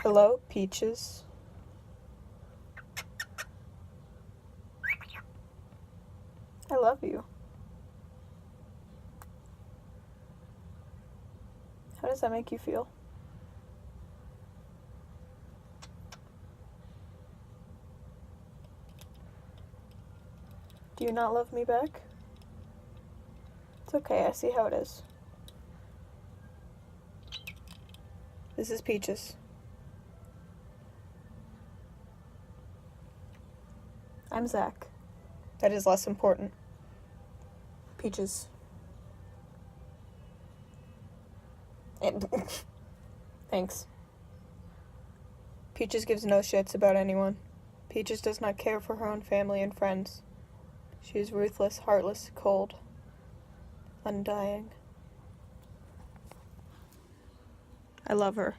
Hello, Peaches. I love you. How does that make you feel? Do you not love me back? It's okay, I see how it is. This is Peaches. I'm Zach. That is less important. Peaches. And thanks. Peaches gives no shits about anyone. Peaches does not care for her own family and friends. She is ruthless, heartless, cold, undying. I love her.